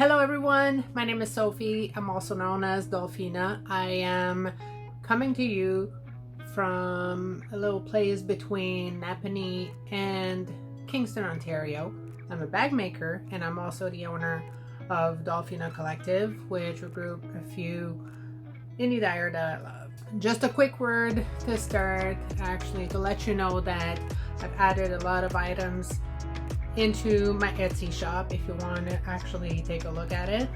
Hello everyone, my name is Sophie. I'm also known as Dolphina. I am coming to you from a little place between Napanee and Kingston, Ontario. I'm a bag maker and I'm also the owner of Dolphina Collective, which regroup a few indie dyer that I love. Just a quick word to start, actually, to let you know that I've added a lot of items into my Etsy shop if you want to actually take a look at it.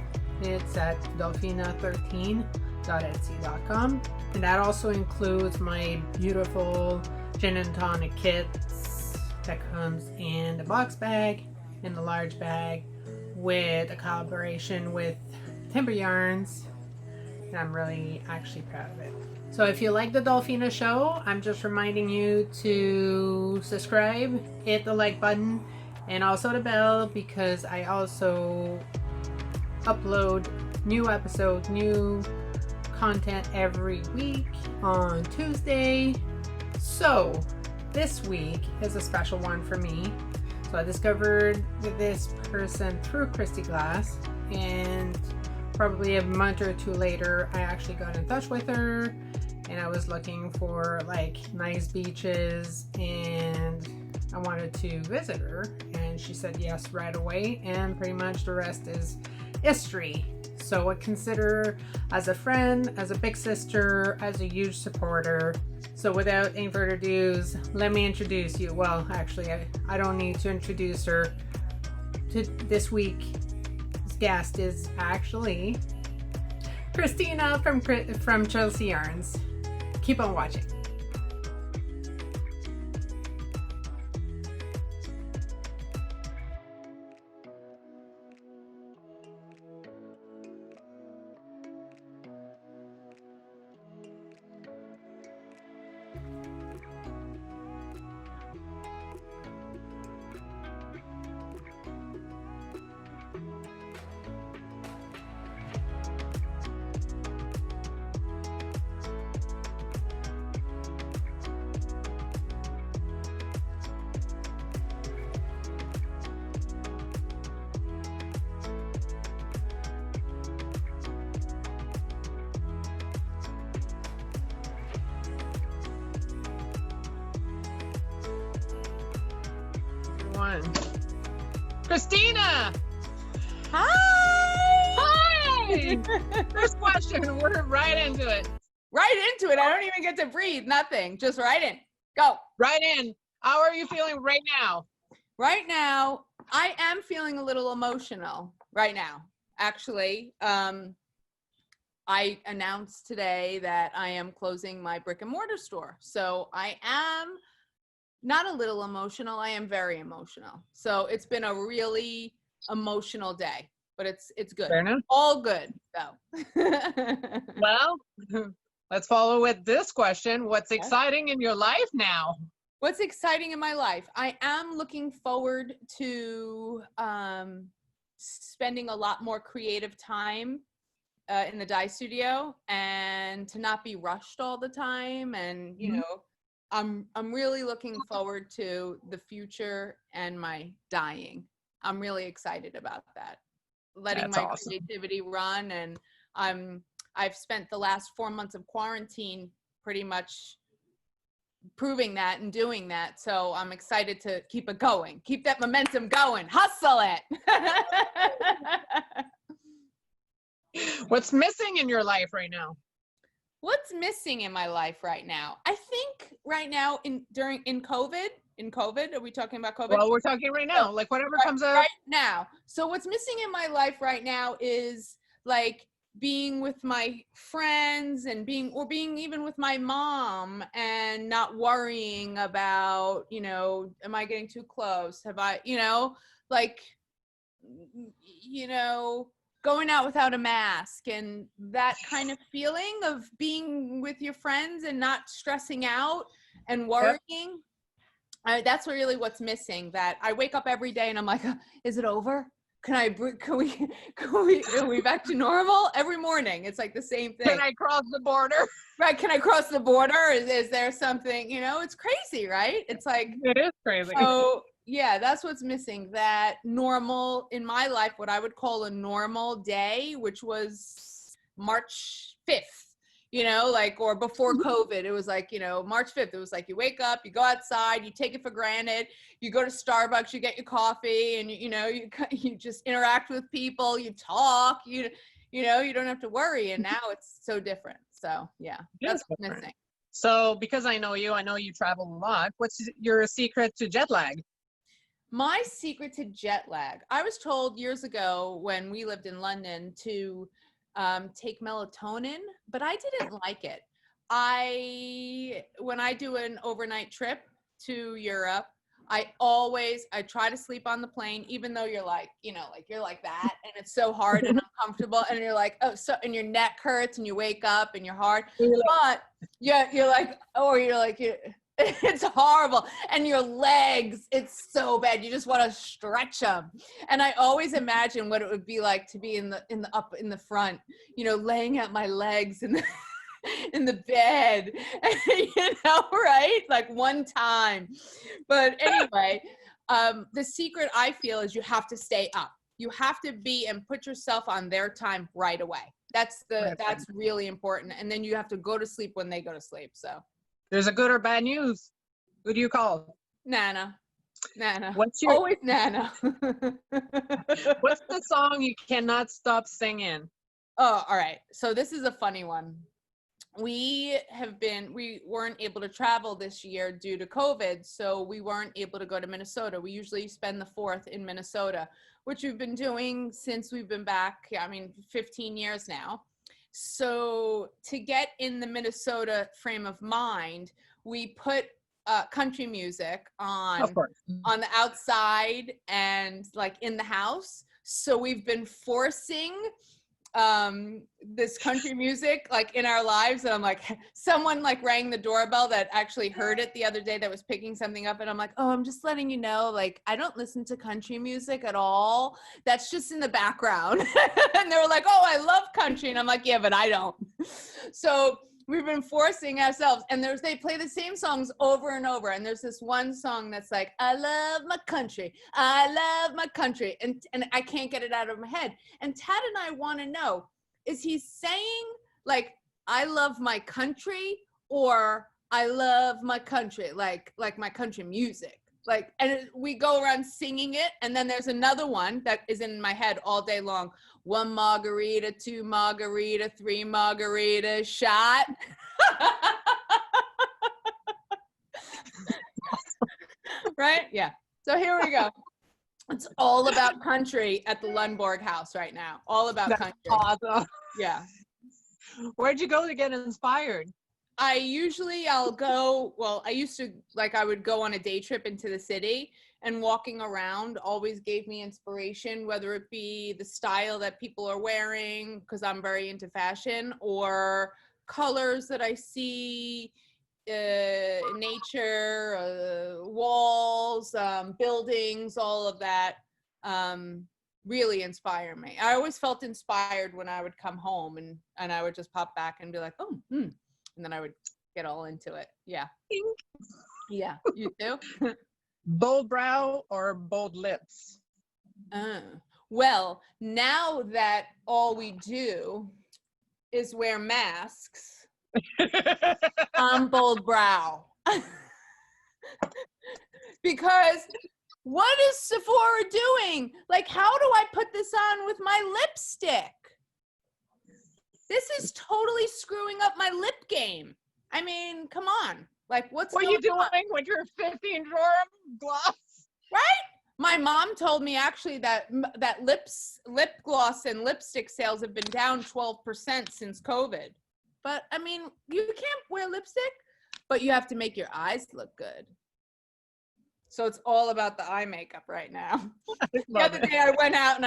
It's at dolphina13.etsy.com, and that also includes my beautiful gin and tonic kits that comes in the box bag, in the large bag, with a collaboration with Timber Yarns, and I'm really actually proud of it. So if you like the Dolphina show, I'm just reminding you to subscribe, hit the like button, and also the bell, because I also upload new episodes, new content every week on Tuesday. So this week is a special one for me. So I discovered this person through Christy Glass, and probably a month or two later I actually got in touch with her, and I was looking for like nice beaches and I wanted to visit her, and she said yes right away, and pretty much the rest is history. So I consider her as a friend, as a big sister, as a huge supporter. So without any further ado, let me introduce you. Well, actually, I don't need to introduce her. This week's guest is actually Christina from Chelsea Yarns. Keep on watching. Christina! Hi! Hi! First question, we're right into it. Right into it. I don't even get to breathe. Nothing. Just right in. Go. Right in. How are you feeling right now? Right now, I am feeling a little emotional right now. Actually, I announced today that I am closing my brick and mortar store. So I am not a little emotional. I am very emotional. So it's been a really emotional day, but it's good. Fair enough. All good though. Well, let's follow with this question. What's exciting in your life now? What's exciting in my life? I am looking forward to spending a lot more creative time in the dye studio, and to not be rushed all the time. And you know, I'm really looking forward to the future and my dyeing. I'm really excited about that. Letting my creativity run, and I've spent the last 4 months of quarantine pretty much proving that and doing that. So I'm excited to keep it going, keep that momentum going, hustle it. What's missing in your life right now? What's missing in my life right now? I think right now in COVID, are we talking about COVID? Well, we're talking right now, like whatever comes up. Right now. So what's missing in my life right now is like being with my friends and being even with my mom, and not worrying about, you know, am I getting too close? Have I, you know, like, you know, going out without a mask, and that kind of feeling of being with your friends and not stressing out and worrying. That's really what's missing. That I wake up every day and I'm like, is it over? Are we back to normal? Every morning it's like the same thing. Can I cross the border? Right, can I cross the border? Is there something, you know, it's crazy, right? It's like, it is crazy. So Yeah, that's what's missing. That normal in my life, what I would call a normal day, which was March 5th, like, or before COVID, it was like, March 5th, it was like you wake up, you go outside, you take it for granted, you go to Starbucks, you get your coffee, and you just interact with people, you talk, you don't have to worry. And now it's so different. So yeah, that's what's missing. So because I know you travel a lot. What's your secret to jet lag? My secret to jet lag, I was told years ago when we lived in London to take melatonin, but I didn't like it. When I do an overnight trip to Europe, I try to sleep on the plane, even though you're like, you're like that, and it's so hard and uncomfortable, and you're like, and your neck hurts, and you wake up and you're hard, but you're like, it's horrible. And your legs, it's so bad. You just want to stretch them. And I always imagine what it would be like to be in the front, laying out my legs in the bed, right? Like one time. But anyway, the secret I feel is you have to stay up. You have to be and put yourself on their time right away. That's really important. And then you have to go to sleep when they go to sleep. So there's a good or bad news. Who do you call? Nana. Always Nana. What's the song you cannot stop singing? Oh, all right. So this is a funny one. We weren't able to travel this year due to COVID, so we weren't able to go to Minnesota. We usually spend the 4th in Minnesota, which we've been doing since we've been back, 15 years now. So to get in the Minnesota frame of mind, we put country music on the outside and like in the house. So we've been forcing this country music like in our lives, and I'm like, someone like rang the doorbell that actually heard it the other day that was picking something up, and I'm like, oh, I'm just letting you know, like, I don't listen to country music at all, that's just in the background. And they were like, oh, I love country, and I'm like, yeah, but I don't. So we've been forcing ourselves, and they play the same songs over and over, and there's this one song that's like, I love my country, and I can't get it out of my head. And Tad and I want to know, is he saying like, I love my country, or I love my country, like my country music, like, and we go around singing it. And then there's another one that is in my head all day long. 1 margarita, 2 margarita, 3 margarita shot. Right? Yeah. So here we go. It's all about country at the Lundborg house right now. All about country. Awesome. Yeah. Where'd you go to get inspired? I used to, like, I would go on a day trip into the city, and walking around always gave me inspiration, whether it be the style that people are wearing, because I'm very into fashion, or colors that I see in nature, walls, buildings, all of that really inspire me. I always felt inspired when I would come home, and I would just pop back and be like, oh, and then I would get all into it. Yeah. Yeah. You too? Bold brow or bold lips? Well, now that all we do is wear masks, I'm bold brow. Because what is Sephora doing? Like, how do I put this on with my lipstick? This is totally screwing up my lip game. I mean, come on. Like, what are you doing with your 15 drawer gloss? Right? My mom told me actually that lip gloss and lipstick sales have been down 12% since COVID. But I mean, you can't wear lipstick, but you have to make your eyes look good. So it's all about the eye makeup right now. The other day I went out and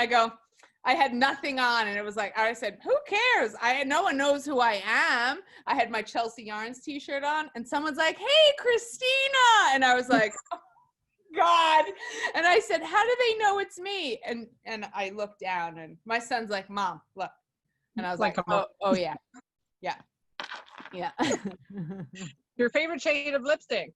I had nothing on, and it was like, I said, who cares? No one knows who I am. I had my Chelsea Yarns t-shirt on, and someone's like, hey, Christina. And I was like, oh, God. And I said, how do they know it's me? And I looked down, and my son's like, Mom, look. And I was like, oh yeah. Yeah. Yeah. Your favorite shade of lipstick?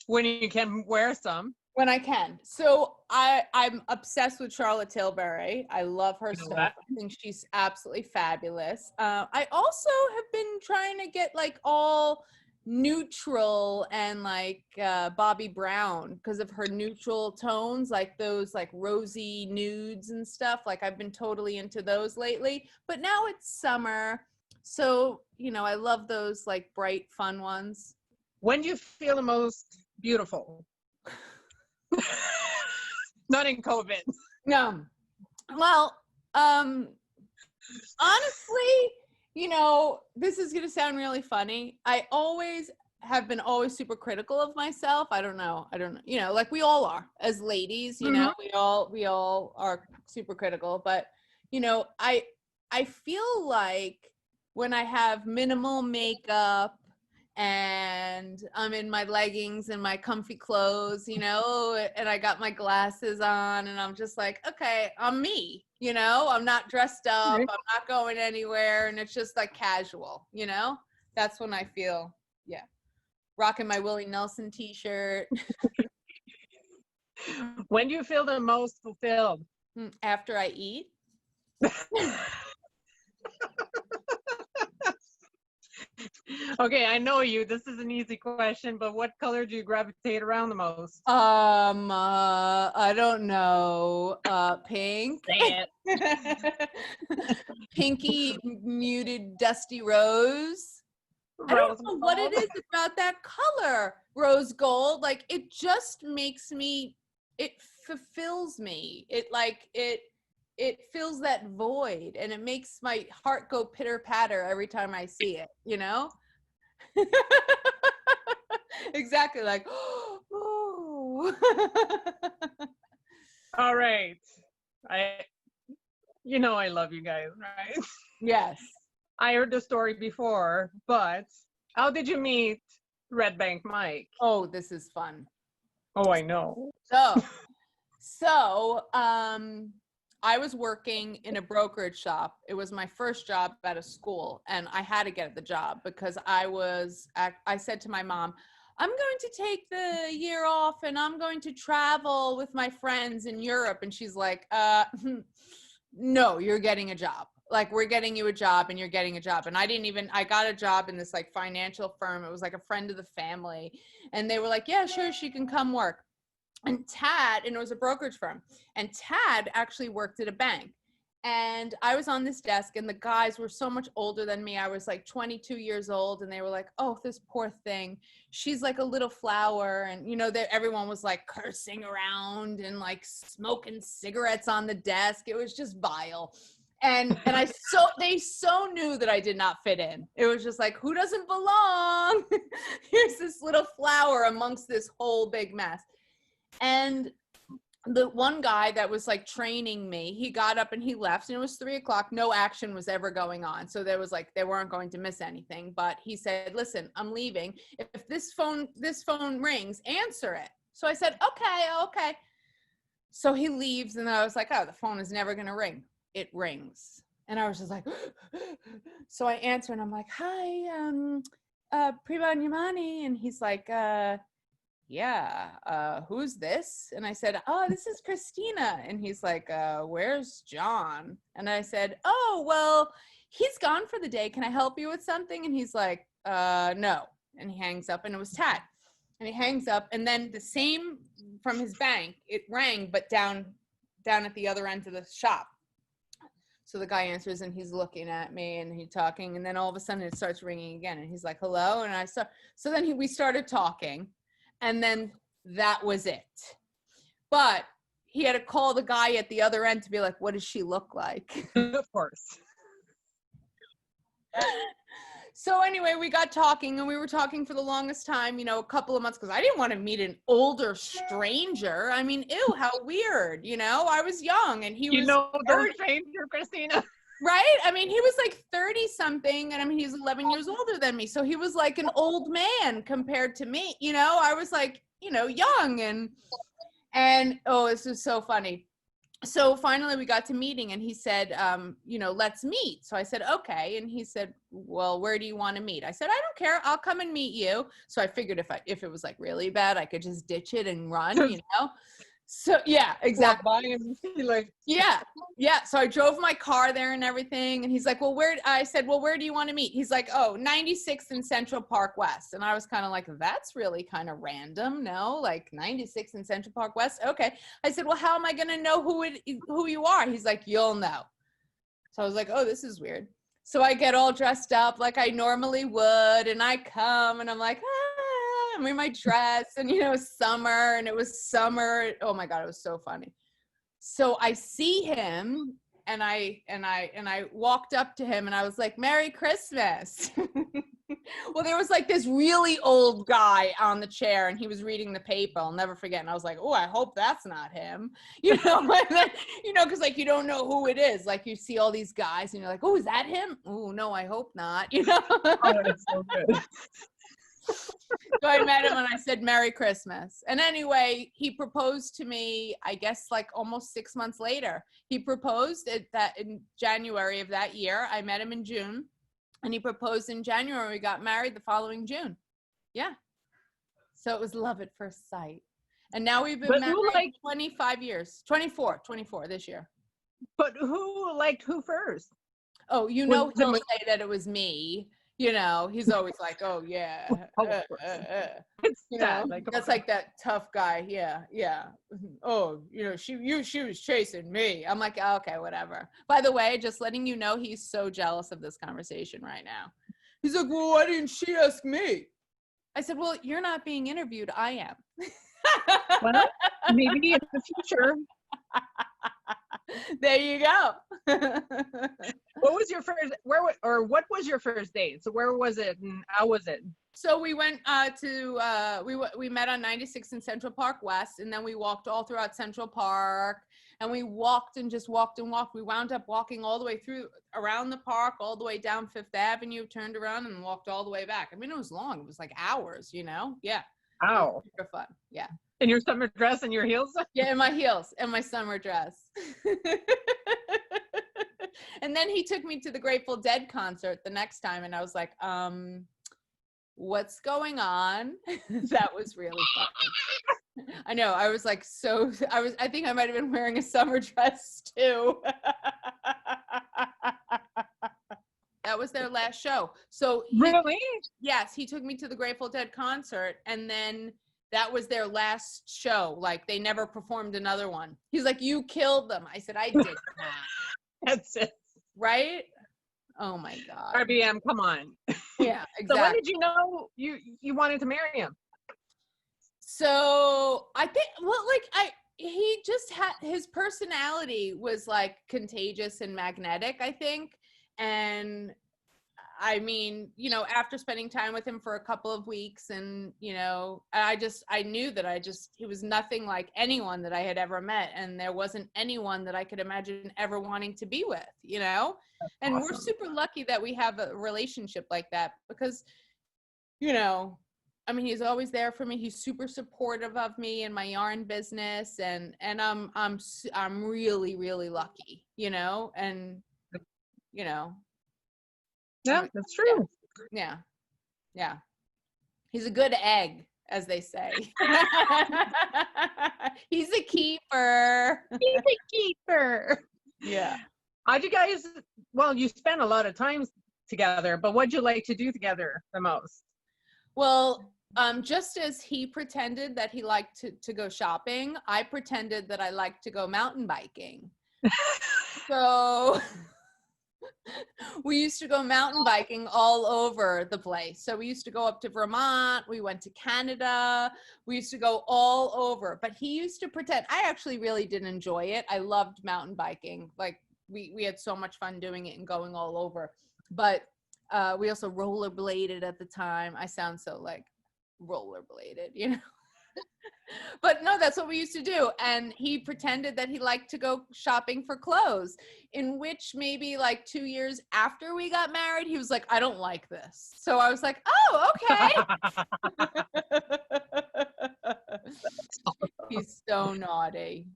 When you can wear some. When I can. So I'm obsessed with Charlotte Tilbury. I love her know stuff. that. I think she's absolutely fabulous. I also have been trying to get like all neutral and like Bobbi Brown because of her neutral tones, like those like rosy nudes and stuff. Like I've been totally into those lately. But now it's summer. So, you know, I love those like bright, fun ones. When do you feel the most beautiful? Not in COVID. No. Well, honestly, you know, this is going to sound really funny. I always have been always super critical of myself. I don't know. You know, like we all are as ladies, you know, we all are super critical, but you know, I feel like when I have minimal makeup and I'm in my leggings and my comfy clothes, you know, and I got my glasses on and I'm just like, okay, I'm me, you know, I'm not dressed up, I'm not going anywhere, and it's just like casual, you know, that's when I feel, yeah, rocking my Willie Nelson t-shirt. When do you feel the most fulfilled? After I eat. Okay, I know you. This is an easy question, but what color do you gravitate around the most? I don't know. Pink. Say it. Pinky muted dusty rose. I don't know what it is about that color. Rose gold. Like it just makes me, it fulfills me. It fills that void and it makes my heart go pitter patter every time I see it, you know? Exactly, like, oh. All right. You know I love you guys, right? Yes. I heard the story before, but how did you meet Red Bank Mike? Oh, this is fun. Oh, I know. So, I was working in a brokerage shop. It was my first job out of school, and I had to get the job because I said to my mom, I'm going to take the year off and I'm going to travel with my friends in Europe. And she's like, no, you're getting a job. Like, we're getting you a job and you're getting a job. And I got a job in this like financial firm. It was like a friend of the family. And they were like, yeah, sure, she can come work. And it was a brokerage firm, and Tad actually worked at a bank. And I was on this desk and the guys were so much older than me. I was like 22 years old and they were like, oh, this poor thing. She's like a little flower. And, you know, everyone was like cursing around and like smoking cigarettes on the desk. It was just vile. And they so knew that I did not fit in. It was just like, who doesn't belong? Here's this little flower amongst this whole big mess. And the one guy that was like training me, he got up and he left, and it was 3:00. No action was ever going on. So there was like, they weren't going to miss anything, but he said, listen, I'm leaving. If this phone rings, answer it. So I said, okay. So he leaves, and I was like, oh, the phone is never going to ring. It rings. And I was just like, so I answer and I'm like, hi, Prima Yamani. And he's like, yeah, who's this? And I said, oh, this is Christina. And he's like, where's John? And I said, oh, well, he's gone for the day. Can I help you with something? And he's like, no. And he hangs up, and it was Tad. And he hangs up, and then the same from his bank, it rang, but down at the other end of the shop. So the guy answers, and he's looking at me, and he's talking, and then all of a sudden it starts ringing again, and he's like, hello? And so then we started talking. And then that was it. But he had to call the guy at the other end to be like, what does she look like? Of course. So anyway, we got talking, and we were talking for the longest time, you know, a couple of months, because I didn't want to meet an older stranger. I mean, ew, how weird, you know? I was young, and he was... You know the stranger, Christina. Right? I mean, he was like 30 something, and I mean, he's 11 years older than me. So he was like an old man compared to me. You know, I was like, you know, young and oh, this is so funny. so finally we got to meeting, and he said, you know, let's meet. So I said, okay. And he said, well, where do you want to meet? I said, I don't care. I'll come and meet you. So I figured if it was like really bad, I could just ditch it and run, you know? So yeah, exactly. Walk by and be like, Yeah. So I drove my car there and everything. And he's like, well, I said, well, where do you want to meet? He's like, oh, 96th and Central Park West. And I was kind of like, that's really kind of random. No, like 96th and Central Park West. Okay. I said, well, how am I going to know who you are? He's like, you'll know. So I was like, oh, this is weird. So I get all dressed up like I normally would. And I come and I'm like, I'm in my dress, and you know, summer, and it was summer. Oh my God, it was so funny. So I see him, and I walked up to him, and I was like, Merry Christmas. Well, there was like this really old guy on the chair, and he was reading the paper. I'll never forget. And I was like, oh, I hope that's not him. You know, and then, you know, because like you don't know who it is. Like you see all these guys, and you're like, oh, is that him? Oh no, I hope not. You know. oh, it's so good. So I met him and I said, Merry Christmas. And anyway, he proposed to me, I guess like almost 6 months later. He proposed in January of that year. I met him in June, and he proposed in January. We got married the following June. Yeah. So it was love at first sight. And now we've been married 25 years, 24 this year. But who liked who first? Oh, you know, he'll say that it was me. You know, he's always like, oh yeah, you know, like, that's like that tough guy. Yeah. Oh, you know, she was chasing me. I'm like, oh, okay, whatever. By the way, just letting you know, he's so jealous of this conversation right now. He's like, well, why didn't she ask me? I said, well, you're not being interviewed. I am. Well, maybe in the future. There you go. What was your first, what was your first date? So where was it and how was it? So we went we met on 96th and Central Park West, and then we walked all throughout Central Park, and we walked and just walked and walked. We wound up walking all the way through around the park, all the way down Fifth Avenue, turned around and walked all the way back. I mean, it was long. It was like hours, you know? Yeah. Wow. Super fun. Yeah. In your summer dress and your heels? Yeah, in my heels and my summer dress. And then he took me to the Grateful Dead concert the next time, and I was like, what's going on? That was really fun. I know. I was like, I think I might have been wearing a summer dress too. That was their last show. So really? Yes, he took me to the Grateful Dead concert, and then that was their last show. Like they never performed another one. He's like, you killed them. I said, I did not. That's it. Right? Oh my God. RBM, come on. Yeah, exactly. So when did you know you wanted to marry him? So I think, well, like he just had, his personality was like contagious and magnetic, I think. And I mean, you know, after spending time with him for a couple of weeks, and, you know, I knew that he was nothing like anyone that I had ever met. And there wasn't anyone that I could imagine ever wanting to be with, you know? That's and awesome. We're super lucky that we have a relationship like that because, you know, I mean, he's always there for me. He's super supportive of me and my yarn business. And I'm really, really lucky, you know, and, you know. Yeah, that's true. Yeah. He's a good egg, as they say. He's a keeper. He's a keeper. Yeah. How'd you guys, well, you spent a lot of time together, but what'd you like to do together the most? Well, just as he pretended that he liked to go shopping, I pretended that I liked to go mountain biking. So we used to go mountain biking all over the place. So we used to go up to Vermont. We went to Canada. We used to go all over. But he used to pretend. I actually really did enjoy it. I loved mountain biking. Like we had so much fun doing it and going all over. But we also rollerbladed at the time. I sound so like rollerbladed, you know. But no, that's what we used to do. And he pretended that he liked to go shopping for clothes, in which maybe like 2 years after we got married, he was like, I don't like this. So I was like, oh, okay. He's so naughty.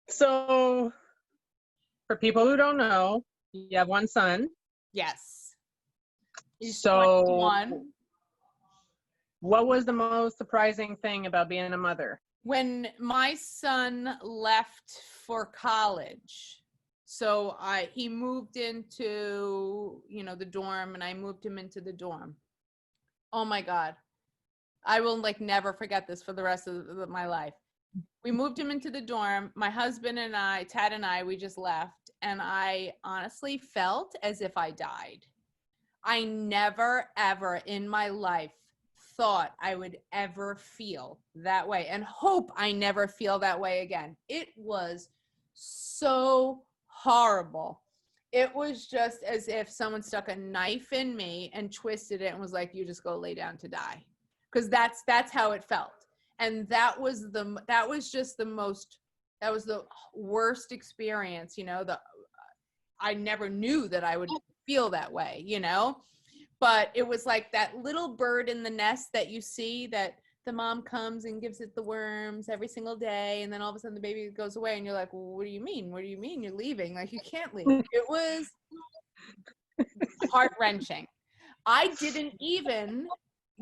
So For people who don't know, you have one son. Yes. He's So 21. what was the most surprising thing about being a mother? When my son left for college, so he moved into, the dorm, and I moved him into the dorm. Oh my God. I will never forget this for the rest of my life. We moved him into the dorm. My husband and I, Tad and I, we just left. And I honestly felt as if I died. I never, ever in my life thought I would ever feel that way, and hope I never feel that way again. It was so horrible. It was just as if someone stuck a knife in me and twisted it and was like, you just go lay down to die. Because that's how it felt. And that was the worst experience, I never knew that I would feel that way, but it was like that little bird in the nest that you see, that the mom comes and gives it the worms every single day, and then all of a sudden the baby goes away, and you're like, well, what do you mean you're leaving? Like, you can't leave. It was heart-wrenching. I didn't even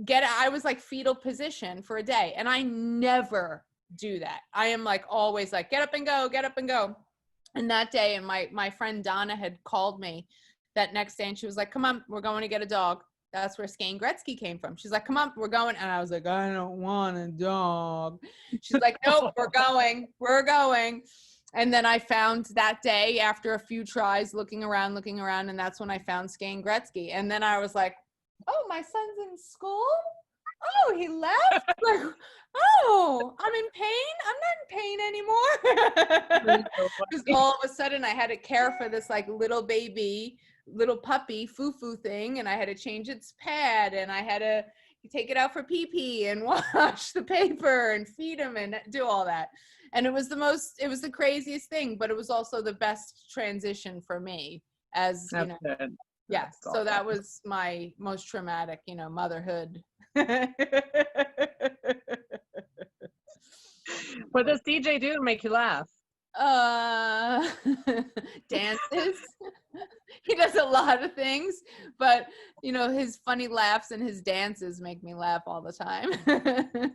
I was like fetal position for a day, and I never do that. I am always get up and go. And that day, and my friend Donna had called me that next day, and she was like, come on, we're going to get a dog. That's where Skane Gretzky came from. She's like, come on, we're going. And I was like, I don't want a dog. She's like, nope, we're going. And then I found that day, after a few tries, looking around, and that's when I found Skane Gretzky. And then I was like, oh, my son's in school? Oh, he left? Oh, I'm in pain? I'm not in pain anymore. Because all of a sudden I had to care for this little puppy foo-foo thing, and I had to change its pad, and I had to take it out for pee-pee and wash the paper and feed him and do all that. And it was the craziest thing, but it was also the best transition for me, as That's good. Yeah, That's so awesome. that was my most traumatic, motherhood. What does DJ do to make you laugh? Dances. He does a lot of things, but his funny laughs and his dances make me laugh all the time.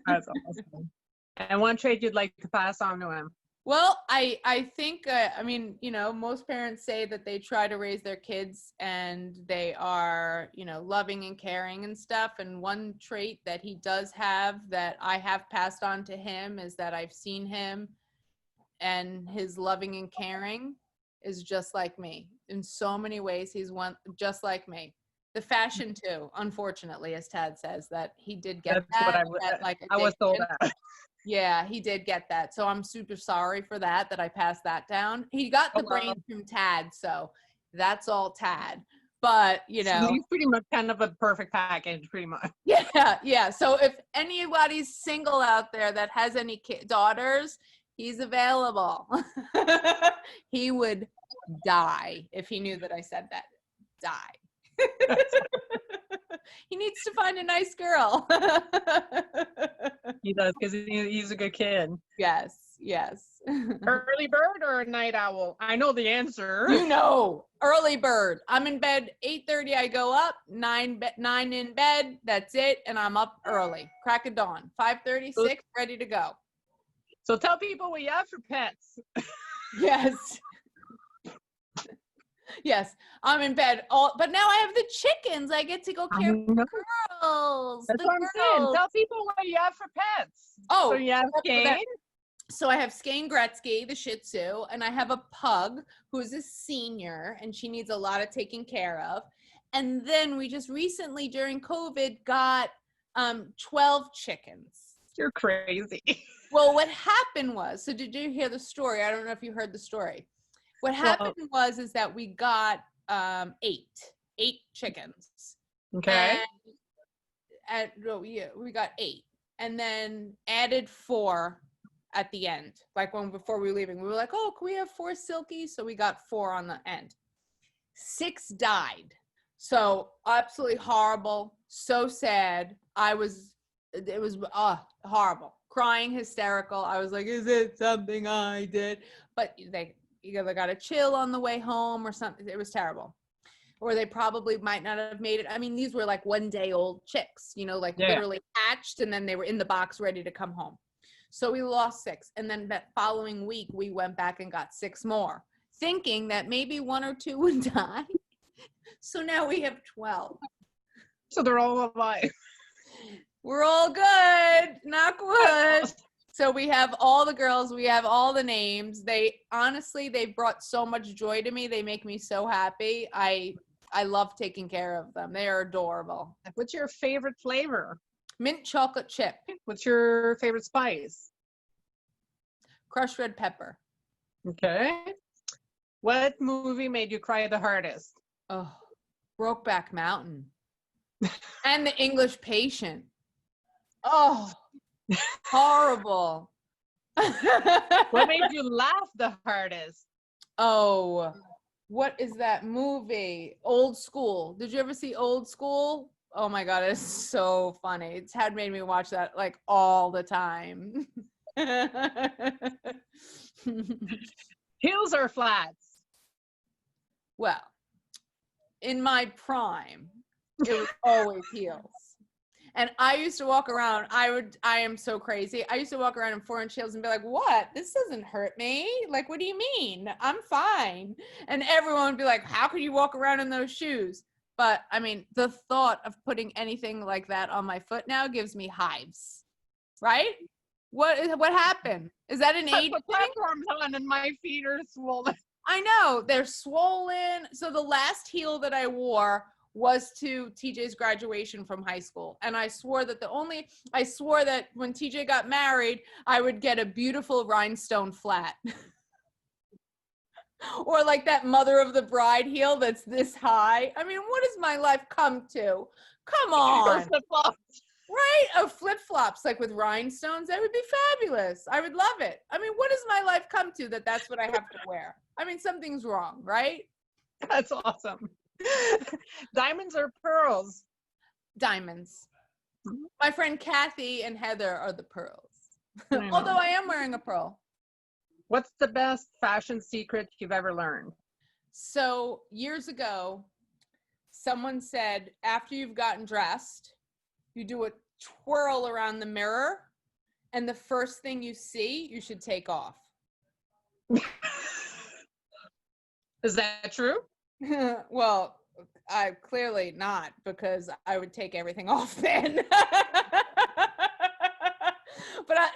That's awesome. And one trait you'd like to pass on to him? Well, I think, most parents say that they try to raise their kids, and they are, loving and caring and stuff. And one trait that he does have that I have passed on to him is that I've seen him, and his loving and caring is just like me. In so many ways, he's just like me. The fashion too, unfortunately, as Tad says, that he did get That's that. I was told that. Yeah, he did get that. So I'm super sorry for that I passed that down. He got the brain from Tad, so that's all Tad. But, So he's pretty much kind of a perfect package, pretty much. Yeah. So if anybody's single out there that has any daughters, he's available. He would die if he knew that I said that. Die. He needs to find a nice girl. He does, because he's a good kid. Yes. Early bird or a night owl? I know the answer. Early bird. I'm in bed 8:30. I go up 9 in bed. That's it, and I'm up early. Crack of dawn. 5:36. Ready to go. So tell people what you have for pets. Yes, I'm in bed but now I have the chickens. I get to go care for the girls. That's what I'm saying. Tell people what you have for pets. Oh, so you have Skane. So I have Skane Gretzky, the Shih Tzu, and I have a pug who's a senior, and she needs a lot of taking care of. And then we just recently, during COVID, got 12 chickens. You're crazy. Well, what happened was, so did you hear the story? I don't know if you heard the story. What happened is that we got 8 chickens. Okay. We got 8, and then added 4 at the end. Before we were leaving, we were like, oh, can we have 4 silkies? So we got 4 on the end. 6 died. So absolutely horrible. So sad. It was horrible. Crying, hysterical. I was like, is it something I did? But either got a chill on the way home or something. It was terrible. Or they probably might not have made it. I mean, these were like 1 day old chicks, you know, like literally hatched, and then they were in the box ready to come home. So we lost 6. And then that following week, we went back and got 6 more, thinking that maybe 1 or 2 would die. So now we have 12. So they're all alive. We're all good. Knock wood. So we have all the girls. We have all the names. They honestly, they brought so much joy to me. They make me so happy. I love taking care of them. They are adorable. What's your favorite flavor? Mint chocolate chip. What's your favorite spice? Crushed red pepper. Okay. What movie made you cry the hardest? Oh, Brokeback Mountain. And The English Patient. Oh, horrible. What made you laugh the hardest? Oh, what is that movie? Old School. Did you ever see Old School? Oh my God, it's so funny. It's had made me watch that like all the time. Heels or flats? Well, in my prime, it was always heels. And I used to walk around, I am so crazy. I used to walk around in 4-inch heels and be like, what? This doesn't hurt me. Like, what do you mean? I'm fine. And everyone would be like, how could you walk around in those shoes? But I mean, the thought of putting anything like that on my foot now gives me hives, right? What happened? Is that an age thing? Platforms on and my feet are swollen. I know, they're swollen. So the last heel that I wore was to TJ's graduation from high school. And I swore that when TJ got married, I would get a beautiful rhinestone flat. Or like that mother of the bride heel that's this high. I mean, what does my life come to? Come on. Right? Oh, flip-flops like with rhinestones. That would be fabulous. I would love it. I mean, what does my life come to that's what I have to wear? I mean, something's wrong, right? That's awesome. Diamonds or pearls? Diamonds. My friend Kathy and Heather are the pearls. Although I am wearing a pearl. What's the best fashion secret you've ever learned? So years ago, someone said, after you've gotten dressed, you do a twirl around the mirror, and the first thing you see, you should take off. Is that true? Well, I clearly not, because I would take everything off then.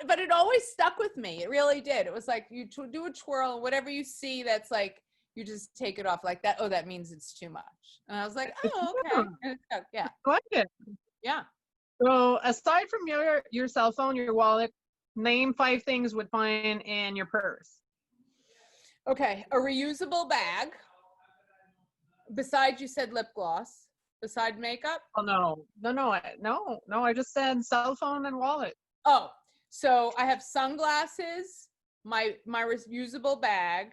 But it always stuck with me. It really did. It was like you do a twirl, and whatever you see that's like, you just take it off like that. Oh, that means it's too much. And I was like, oh, okay. Yeah. I like it. Yeah. So aside from your cell phone, your wallet, name 5 things you would find in your purse. Okay. A reusable bag. Besides, you said lip gloss. Beside makeup? Oh, no. I just said cell phone and wallet. Oh, so I have sunglasses, my reusable bag,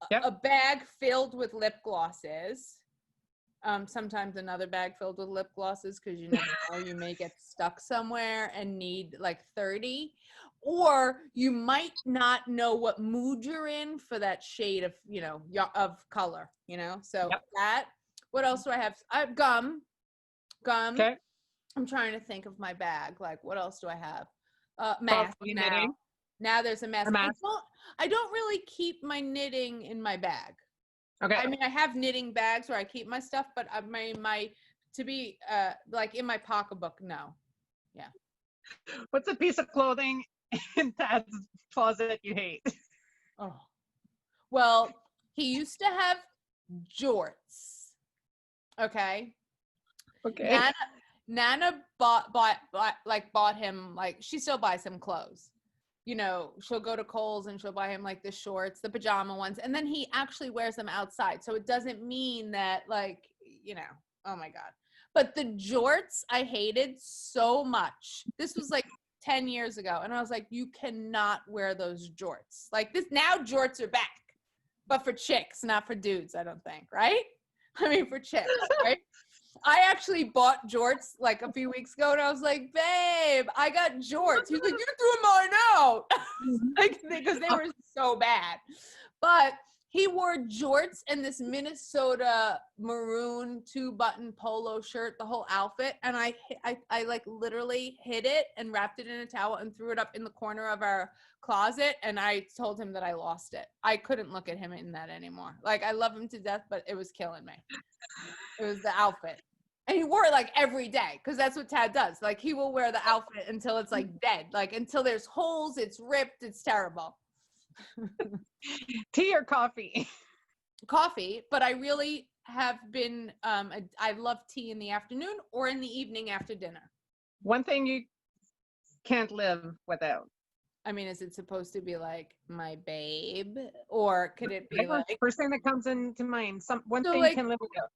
Yep. a bag filled with lip glosses. Sometimes another bag filled with lip glosses, because you never know, you may get stuck somewhere and need like 30. Or you might not know what mood you're in for that shade of, of color, So Yep. that. What else do I have? I have gum. Okay. I'm trying to think of my bag. Like, what else do I have? Mask now. Knitting. Now there's a mask. A mask. I don't really keep my knitting in my bag. Okay. I mean, I have knitting bags where I keep my stuff, but to be like in my pocketbook, no. Yeah. What's a piece of clothing in Dad's closet you hate? Oh. Well, he used to have jorts. Okay. Okay. Nana bought him, like, she still buys him clothes. She'll go to Kohl's and she'll buy him like the shorts, the pajama ones, and then he actually wears them outside. So it doesn't mean that, like, oh my God. But the jorts I hated so much. This was like 10 years ago. And I was like, you cannot wear those jorts. Like this, now jorts are back, but for chicks, not for dudes, I don't think, right? I mean, for chicks, right? I actually bought jorts like a few weeks ago, and I was like, babe, I got jorts. He's like, you threw mine out. Like, because they were so bad. But He wore jorts and this Minnesota maroon 2-button polo shirt, the whole outfit. And I like literally hid it and wrapped it in a towel and threw it up in the corner of our closet. And I told him that I lost it. I couldn't look at him in that anymore. Like, I love him to death, but it was killing me. It was the outfit. And he wore it like every day, because that's what Tad does. Like, he will wear the outfit until it's like dead. Like, until there's holes, it's ripped, it's terrible. Tea or coffee? Coffee, but I really have been, I love tea in the afternoon or in the evening after dinner. One thing you can't live without. I mean, is it supposed to be like my babe, or could it be like first thing that comes into mind? One thing like, you can live without.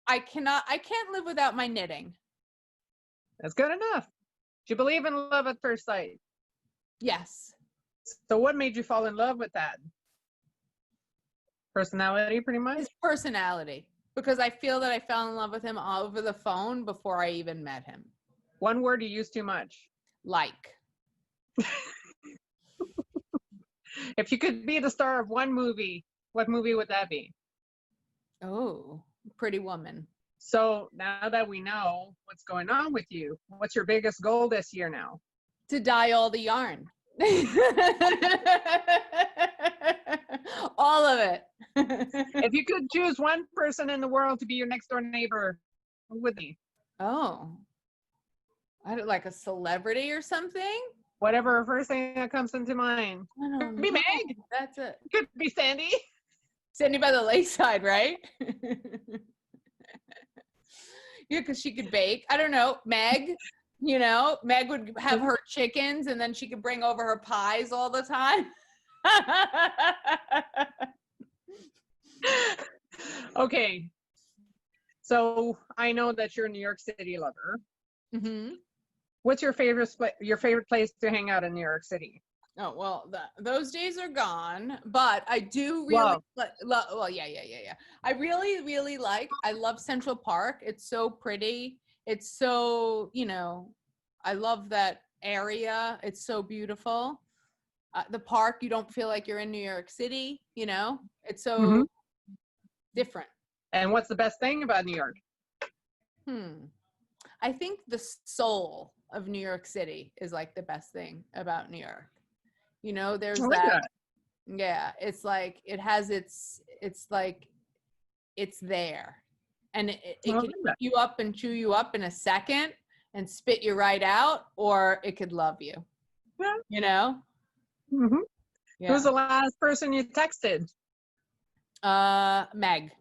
I can't live without my knitting. That's good enough. Do you believe in love at first sight? Yes. So what made you fall in love with that? Personality, pretty much? His personality. Because I feel that I fell in love with him over the phone before I even met him. One word you use too much. Like. If you could be the star of one movie, what movie would that be? Oh, Pretty Woman. So now that we know what's going on with you, what's your biggest goal this year now? To dye all the yarn. All of it. If you could choose one person in the world to be your next door neighbor, who would be? Oh, I don't like a celebrity or something. Whatever first thing that comes into mind. I don't Could be know. Meg. That's it. Could be Sandy. Sandy by the lakeside, right? Yeah, because she could bake. I don't know. Meg, you know, Meg would have her chickens and then she could bring over her pies all the time. Okay. So I know that you're a New York City lover. Mm-hmm. What's your favorite place to hang out in New York City? Oh, well, those days are gone, but I do really, well, yeah. I really I love Central Park. It's so pretty. It's so, you know, I love that area. It's so beautiful. The park, you don't feel like you're in New York City, you know? It's so different. And what's the best thing about New York? I think the soul of New York City is like the best thing about New York. You know, there's that. Yeah, it's like it has it's like it's there, and it can eat you up and chew you up in a second and spit you right out, or it could love you. Yeah. You know. Mm-hmm. Yeah. Who's the last person you texted? Meg.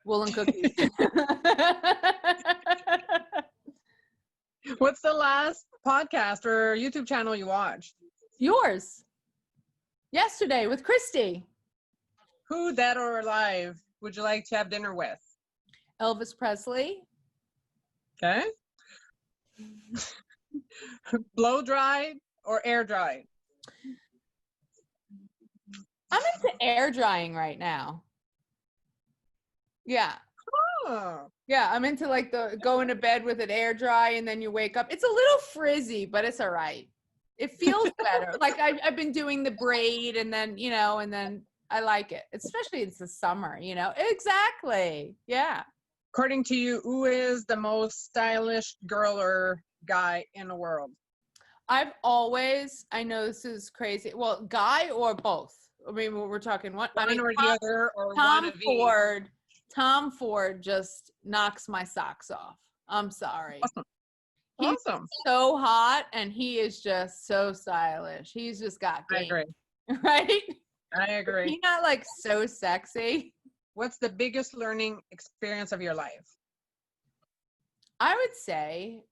Woolen cookies. What's the last podcast or YouTube channel you watched? Yours. Yesterday with Christy. Who, dead or alive, would you like to have dinner with? Elvis Presley. Okay. Blow dried or air dried? I'm into air drying right now. Yeah. Oh. Yeah, I'm into like the going to bed with it air dry and then you wake up. It's a little frizzy, but it's all right. It feels better. Like I've been doing the braid and then, you know, and then I like it, especially it's the summer, you know. Exactly. Yeah. According to you, who is the most stylish girl or guy in the world? I've always, I know this is crazy. Well, guy or both? I mean, we're talking what? One or the other, or one of each. Tom Ford just knocks my socks off. I'm sorry. Awesome. He's Awesome. so hot and he is just so stylish. He's just got game. I agree. Right? I agree. He's not like so sexy. What's the biggest learning experience of your life? I would say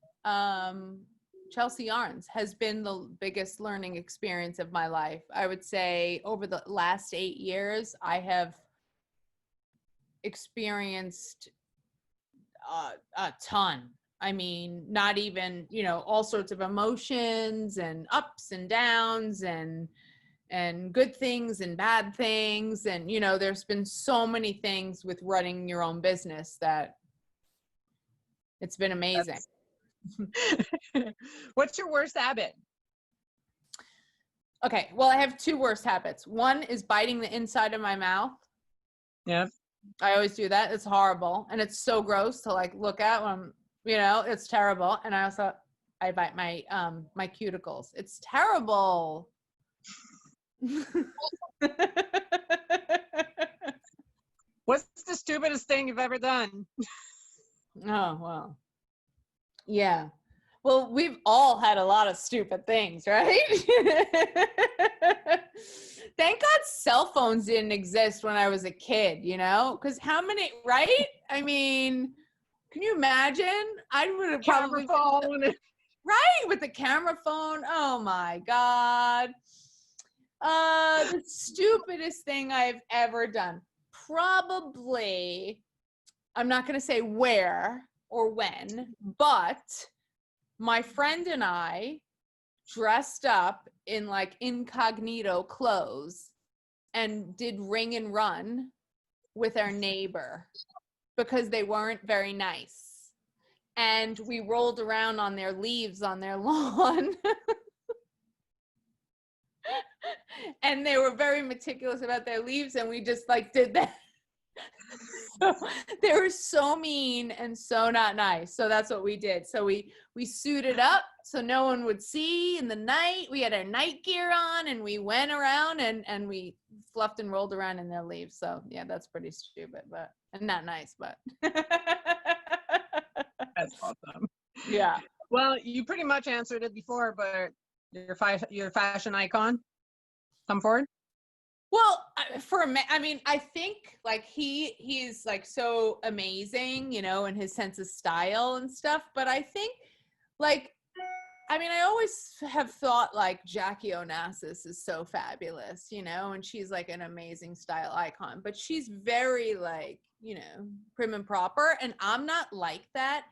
Chelsea Yarns has been the biggest learning experience of my life. I would say over the last 8 years, I have experienced a ton. I mean, not even, you know, all sorts of emotions and ups and downs and good things and bad things. And, you know, there's been so many things with running your own business that it's been amazing. What's your worst habit? Okay, well, I have two worst habits. One is biting the inside of my mouth. Yeah. I always do that. It's horrible. And it's so gross to like look at when I'm, it's terrible. And I bite my my cuticles. It's terrible. What's the stupidest thing you've ever done? Oh, well. Yeah. Well, we've all had a lot of stupid things, right? Thank God cell phones didn't exist when I was a kid, because how many, right? I mean, can you imagine? I would have probably phone. right with the camera phone. Oh my God. The stupidest thing I've ever done. Probably, I'm not going to say where or when, but my friend and I dressed up in like incognito clothes and did ring and run with our neighbor because they weren't very nice. And we rolled around on their leaves on their lawn. And they were very meticulous about their leaves, and we just like did that. So they were so mean and so not nice. So that's what we did. So we suited up so no one would see in the night. We had our night gear on and we went around and we fluffed and rolled around in their leaves. So yeah, that's pretty stupid, but and not nice, but That's awesome. yeah. Well, you pretty much answered it before, but your fashion icon, come forward. Well, for me, I mean, I think like he's like so amazing, in his sense of style and stuff. But I think like, I mean, I always have thought like Jackie Onassis is so fabulous, and she's like an amazing style icon, but she's very like, prim and proper. And I'm not like that.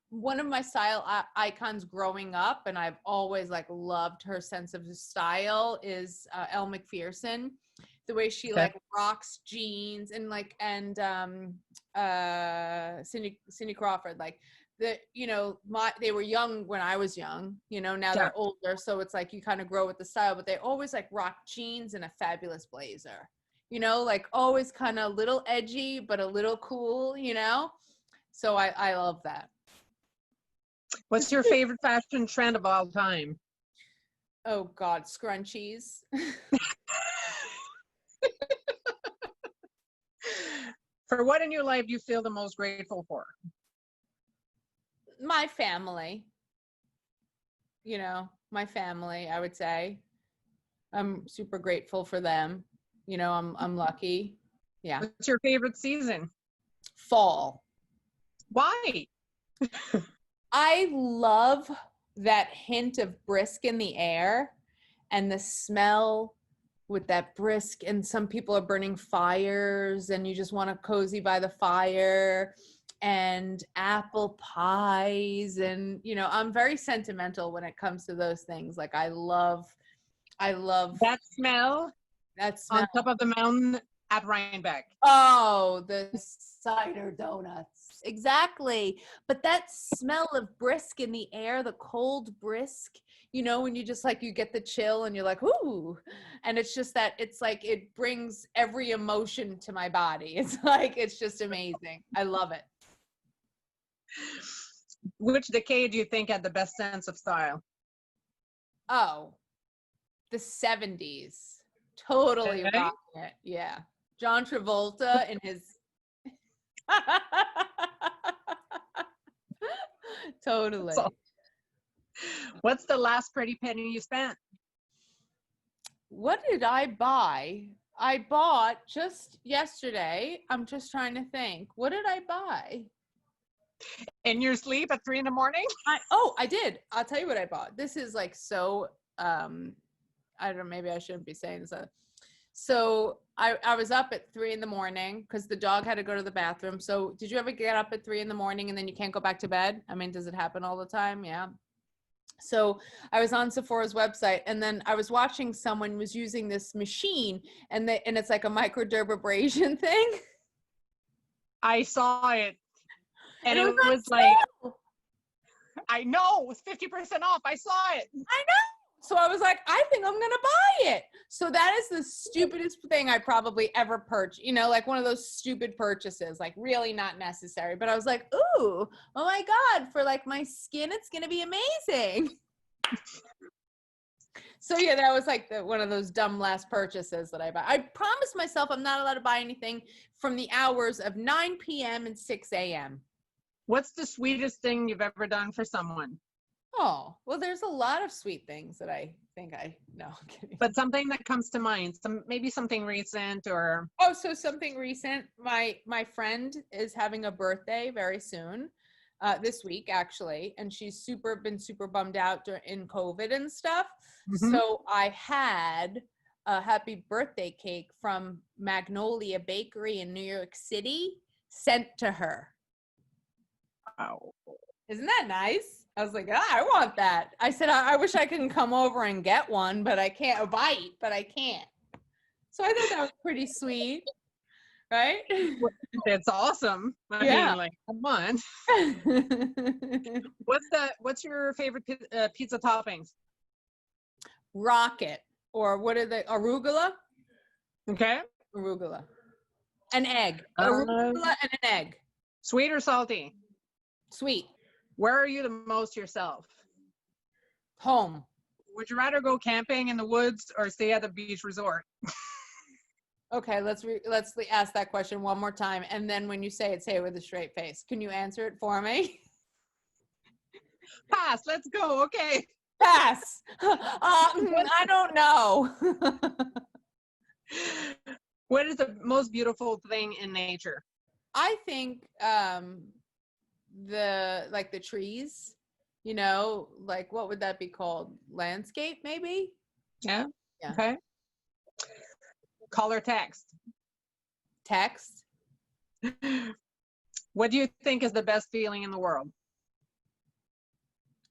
One of my style icons growing up, and I've always like loved her sense of style, is Elle Macpherson. The way she like rocks jeans and like Cindy Crawford, like they were young when I was young, now they're older, so it's like you kind of grow with the style, but they always like rock jeans and a fabulous blazer, like always kind of a little edgy but a little cool, so I love that. What's your favorite fashion trend of all time? Oh God, scrunchies. For what in your life do you feel the most grateful for? My family. My family, I would say. I'm super grateful for them. I'm lucky. Yeah. What's your favorite season? Fall. Why? I love that hint of brisk in the air and the smell with that brisk, and some people are burning fires and you just want to cozy by the fire, and apple pies, and I'm very sentimental when it comes to those things. Like I love that smell on top of the mountain at Rhinebeck. Oh, the cider donuts. Exactly. But that smell of brisk in the air, the cold brisk, when you just like, you get the chill and you're like, ooh. And it's just that, it's like, it brings every emotion to my body. It's like, it's just amazing. I love it. Which decade do you think had the best sense of style? Oh, the 70s. Totally rocking it. Yeah. John Travolta in his totally. So, what's the last pretty penny you spent? What did I buy? I bought just yesterday. I'm just trying to think. What did I buy? In your sleep at 3 a.m? I did. I'll tell you what I bought. This is like so I don't know, maybe I shouldn't be saying this. So I was up at 3 a.m. because the dog had to go to the bathroom. So did you ever get up at 3 a.m. and then you can't go back to bed? I mean, does it happen all the time? Yeah. So I was on Sephora's website, and then I was watching someone was using this machine, and it's like a microdermabrasion thing. I saw it. And it was like, I know, it was 50% off. I saw it. I know. So I was like, I think I'm gonna buy it. So that is the stupidest thing I probably ever purchased. You know, like one of those stupid purchases, like really not necessary. But I was like, ooh, oh my God, for like my skin, it's gonna be amazing. So yeah, that was like one of those dumb last purchases that I buy. I promised myself I'm not allowed to buy anything from the hours of 9 p.m. and 6 a.m. What's the sweetest thing you've ever done for someone? Oh, well, there's a lot of sweet things that I think no, I'm kidding. But something that comes to mind, maybe something recent or. Oh, so something recent. My friend is having a birthday very soon, this week actually, and she's been super bummed out in COVID and stuff. Mhm. So I had a happy birthday cake from Magnolia Bakery in New York City sent to her. Wow. Isn't that nice? I was like, I want that. I said, I wish I could come over and get one, but I can't, a bite, but I can't. So I thought that was pretty sweet, right? It's awesome. I mean, like, come on. What's your favorite pizza toppings? Rocket, or what are they? Arugula? Okay. Arugula. An egg. Arugula and an egg. Sweet or salty? Sweet. Where are you the most yourself? Home. Would you rather go camping in the woods or stay at the beach resort? Okay, let's ask that question one more time, and then when you say it with a straight face. Can you answer it for me? Pass. Let's go. Okay. Pass. I don't know. What is the most beautiful thing in nature? I think the trees, you know, like what would that be called? Landscape, maybe? Yeah. Yeah. Okay. Color text. Text. What do you think is the best feeling in the world?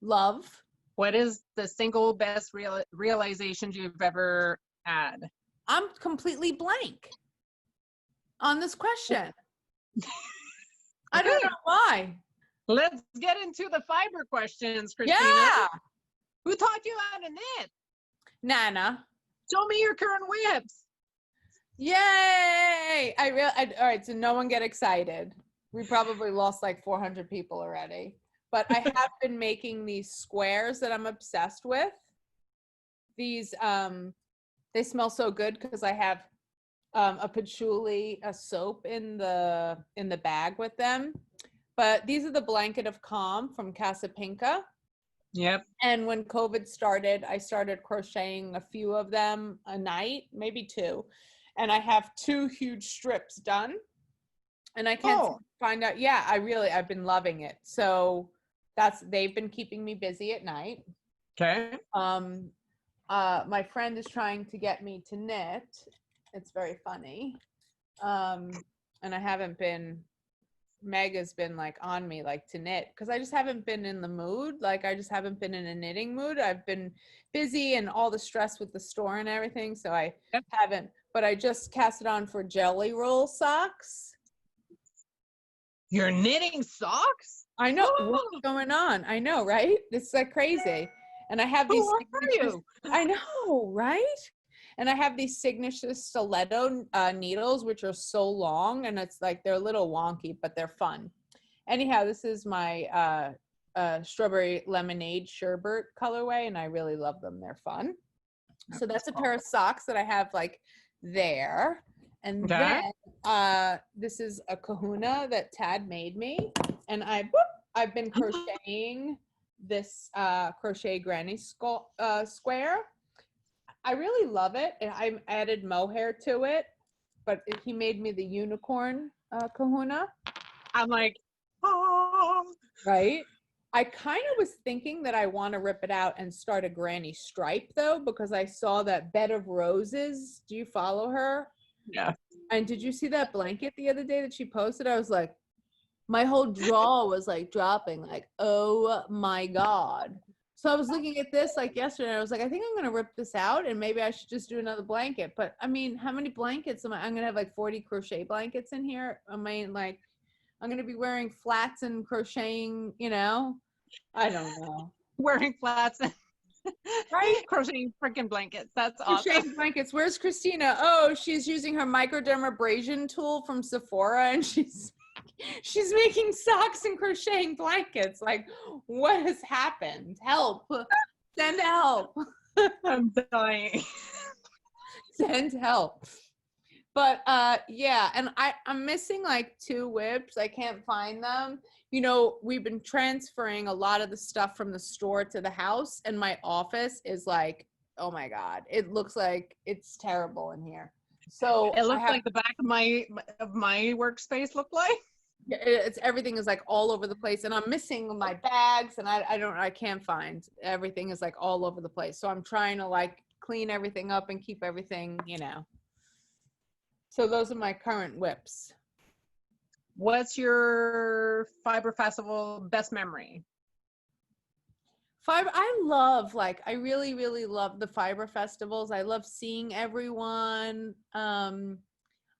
Love. What is the single best realization you've ever had? I'm completely blank on this question. I don't know why. Let's get into the fiber questions, Christina. Yeah. Who taught you how to knit? Nana. Show me your current whips. Yay! All right, so no one get excited. We probably lost like 400 people already. But I have been making these squares that I'm obsessed with. These, they smell so good because I have a patchouli, a soap in the bag with them. But these are the Blanket of Calm from Casapinka. Yep. And when COVID started, I started crocheting a few of them a night, maybe 2. And I have 2 huge strips done. And I can't find out. Yeah, I've been loving it. So they've been keeping me busy at night. Okay. My friend is trying to get me to knit. It's very funny. And I haven't been, Meg has been like on me like to knit because I just haven't been in the mood. Like I just haven't been in a knitting mood. I've been busy and all the stress with the store and everything. So I haven't, but I just cast it on for jelly roll socks. You're knitting socks? I know. What's going on? I know, right? It's like crazy. And I have these. Who are you? I know, right? And I have these signature stiletto needles, which are so long, and it's like they're a little wonky, but they're fun. Anyhow, this is my strawberry lemonade sherbet colorway, and I really love them. They're fun. So that's a pair of socks that I have like there. And then this is a kahuna that Tad made me, and I've been crocheting this crochet granny square. I really love it, and I added mohair to it, but he made me the unicorn kahuna. I'm like, oh. Right? I kind of was thinking that I want to rip it out and start a granny stripe, though, because I saw that Bed of Roses. Do you follow her? Yeah. And did you see that blanket the other day that she posted? I was like, my whole jaw was like dropping, like, oh my God. So I was looking at this like yesterday, and I was like, I think I'm going to rip this out and maybe I should just do another blanket. But I mean, how many blankets I'm going to have like 40 crochet blankets in here. I mean, like, I'm going to be wearing flats and crocheting, you know, I don't know. Wearing flats. Right? Crocheting freaking blankets. That's awesome. Crocheting blankets. Where's Christina? Oh, she's using her microdermabrasion tool from Sephora, and she's making socks and crocheting blankets. Like, what has happened? Help! Send help! I'm dying. Send help! But yeah, and I'm missing like 2 whips. I can't find them. You know, we've been transferring a lot of the stuff from the store to the house, and my office is like, oh my God, it looks like it's terrible in here. So It looks like the back of my workspace looked like. it's everything is like all over the place, and I'm missing my bags, and I can't find. Everything is like all over the place. So I'm trying to like clean everything up and keep everything, you know. So those are my current whips. What's your Fiber Festival best memory? Fiber, I really, really love the fiber festivals. I love seeing everyone.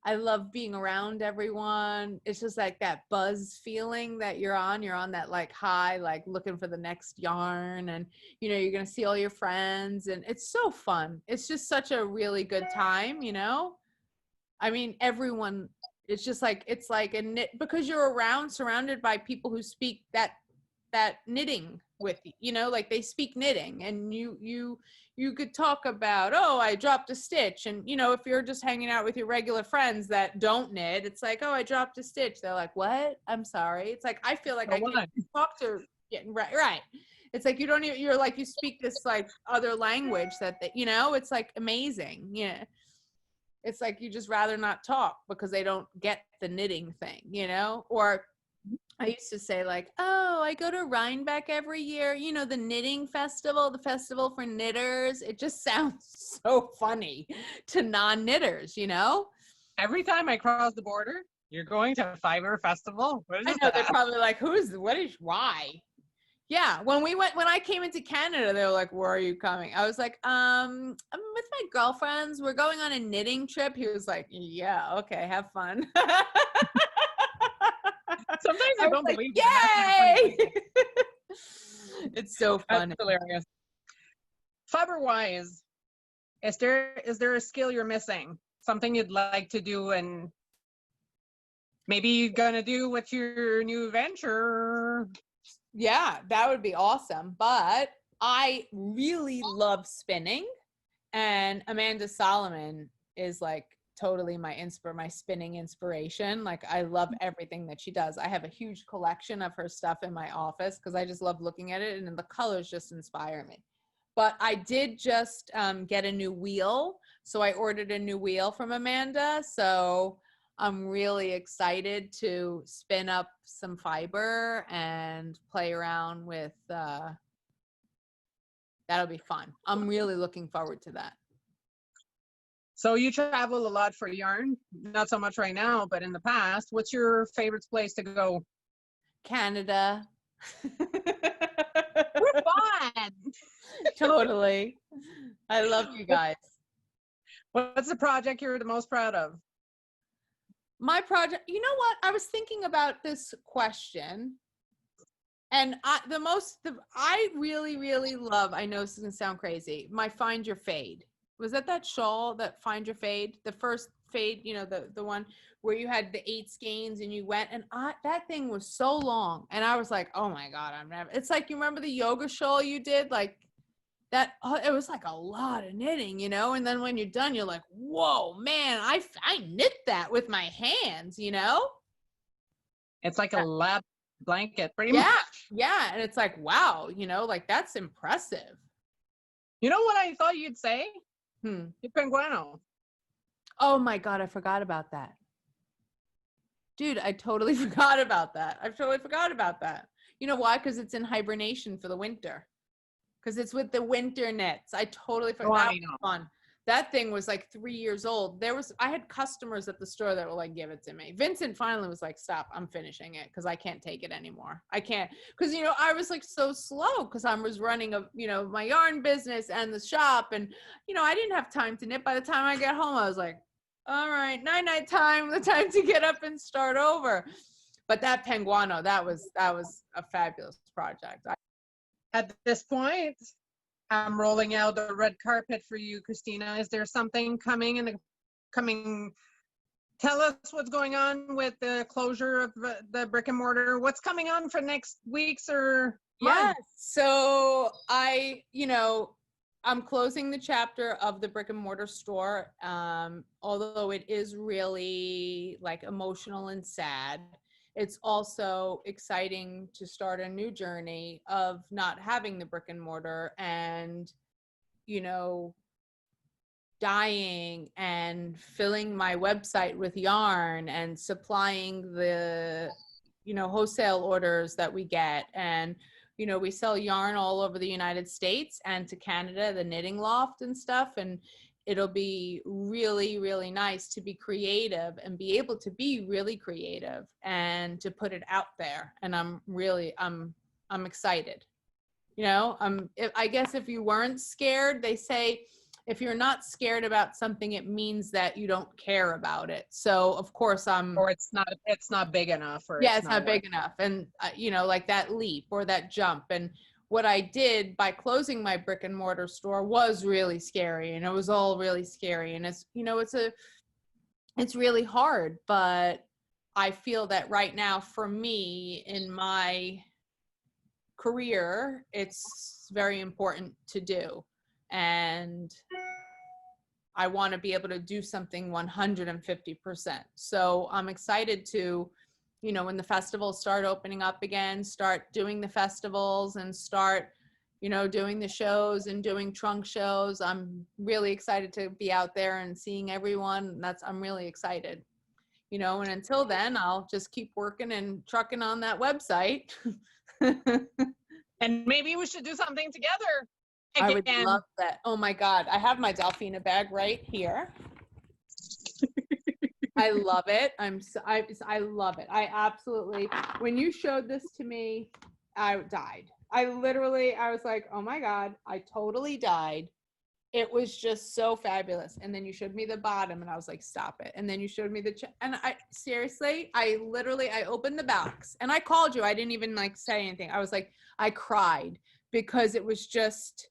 I love being around everyone. It's just like that buzz feeling that you're on that like high, like looking for the next yarn, and you know, you're going to see all your friends, and it's so fun. It's just such a really good time, you know? I mean, everyone, it's just like, it's like a knit, because you're surrounded by people who speak that knitting with you, you know, like they speak knitting, and you could talk about, oh, I dropped a stitch. And, you know, if you're just hanging out with your regular friends that don't knit, it's like, oh, I dropped a stitch. They're like, what? I'm sorry. It's like, I feel like I can talk to, right. It's like, you don't even, you're like, you speak this like other language that, you know, it's like amazing. Yeah. It's like, you just rather not talk because they don't get the knitting thing, you know? Or I used to say like, oh, I go to Rhinebeck every year, you know, the knitting festival, the festival for knitters. It just sounds so funny to non-knitters, you know? Every time I cross the border, you're going to Fiber Festival? What is I know, that? they're probably like, why? Yeah, when I came into Canada, they were like, where are you coming? I was like, I'm with my girlfriends. We're going on a knitting trip. He was like, yeah, okay, have fun. Sometimes I don't believe yay! It's so funny. That's hilarious. Fiber-wise, is there a skill you're missing? Something you'd like to do, and maybe you're gonna do with your new venture? Yeah, that would be awesome. But I really love spinning, and Amanda Solomon is like totally my spinning inspiration. Like, I love everything that she does. I have a huge collection of her stuff in my office because I just love looking at it, and the colors just inspire me. But I did just get a new wheel. So I ordered a new wheel from Amanda. So I'm really excited to spin up some fiber and play around with, that'll be fun. I'm really looking forward to that. So you travel a lot for yarn, not so much right now, but in the past. What's your favorite place to go? Canada. We're fun. Totally. I love you guys. What's the project you're the most proud of? My project, you know what? I was thinking about this question, and I really, really love, I know this is gonna sound crazy, my Find Your Fade. Was that shawl, that Find Your Fade? The first fade, you know, the one where you had the 8 skeins and you went, and that thing was so long, and I was like, oh my God, it's like, you remember the yoga shawl you did? Like that, it was like a lot of knitting, you know? And then when you're done, you're like, whoa, man, I knit that with my hands, you know? It's like a lap blanket, pretty much. Yeah, and it's like, wow, you know, like that's impressive. You know what I thought you'd say? The Penguono. Oh my God, I forgot about that. Dude, I totally forgot about that. You know why? Because it's in hibernation for the winter. Because it's with the winter knits. I totally forgot. That was fun. That thing was like 3 years old. I had customers at the store that were like, give it to me. Vincent finally was like, stop, I'm finishing it because I can't take it anymore. I can't, because, you know, I was like so slow because I was running my yarn business and the shop, and, you know, I didn't have time to knit. By the time I get home, I was like, all right, night time, the time to get up and start over. But that Penguono, that was a fabulous project. At this point, I'm rolling out the red carpet for you, Christina. Is there something coming in the coming? Tell us what's going on with the closure of the brick and mortar. What's coming on for next weeks or Yes. month? So I'm closing the chapter of the brick and mortar store. Although it is really like emotional and sad, it's also exciting to start a new journey of not having the brick and mortar and, dyeing and filling my website with yarn and supplying the, wholesale orders that we get. And we sell yarn all over the United States and to Canada, the Knitting Loft and stuff. And it'll be really, really nice to be creative and be able to be really creative and to put it out there. And I'm excited. I guess if you weren't scared, they say, if you're not scared about something, it means that you don't care about it. So of course Or it's not big enough, or it's not big worth enough. And, like that leap or that jump. And what I did by closing my brick and mortar store was really scary, and it was all really scary. And it's, it's really hard, but I feel that right now for me in my career, it's very important to do. And I want to be able to do something 150%. So I'm excited to, when the festivals start opening up again, start doing the festivals and start, doing the shows and doing trunk shows. I'm really excited to be out there and seeing everyone. I'm really excited, and until then, I'll just keep working and trucking on that website. And maybe we should do something together. I would Again. love that. Oh my God. I have my Dolphina bag right here. I love it. I love it. I absolutely, when you showed this to me, I died. I was like, oh my God, I totally died. It was just so fabulous. And then you showed me the bottom and I was like, stop it. And then you showed me and I seriously, I opened the box and I called you. I didn't even say anything. I was like, I cried because it was just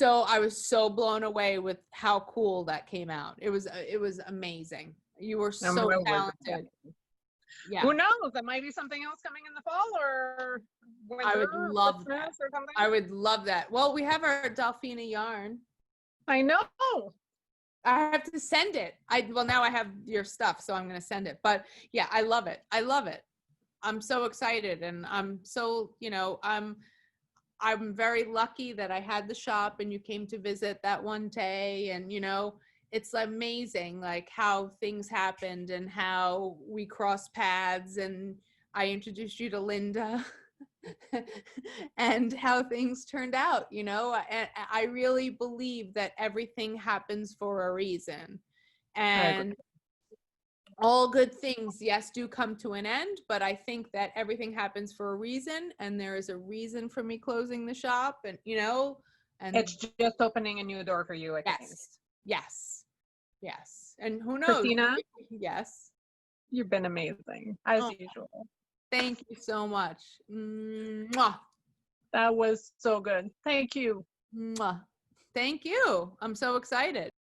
I was so blown away with how cool that came out. It was amazing. You were so talented. Yeah. Who knows? There might be something else coming in the fall or winter. I would love that. Or something. I would love that. Well, we have our Dolphina yarn. I know. I have to send it. Now I have your stuff, so I'm going to send it. But yeah, I love it. I love it. I'm so excited, and I'm so, I'm very lucky that I had the shop and you came to visit that one day, and it's amazing how things happened and how we crossed paths and I introduced you to Linda and how things turned out, and I really believe that everything happens for a reason, and all good things, yes, do come to an end, but I think that everything happens for a reason, and there is a reason for me closing the shop, and and it's just opening a new door for you, I think. Yes. And who knows? Christina? Yes. You've been amazing, as usual. Thank you so much. Mwah. That was so good. Thank you. Mwah. Thank you. I'm so excited.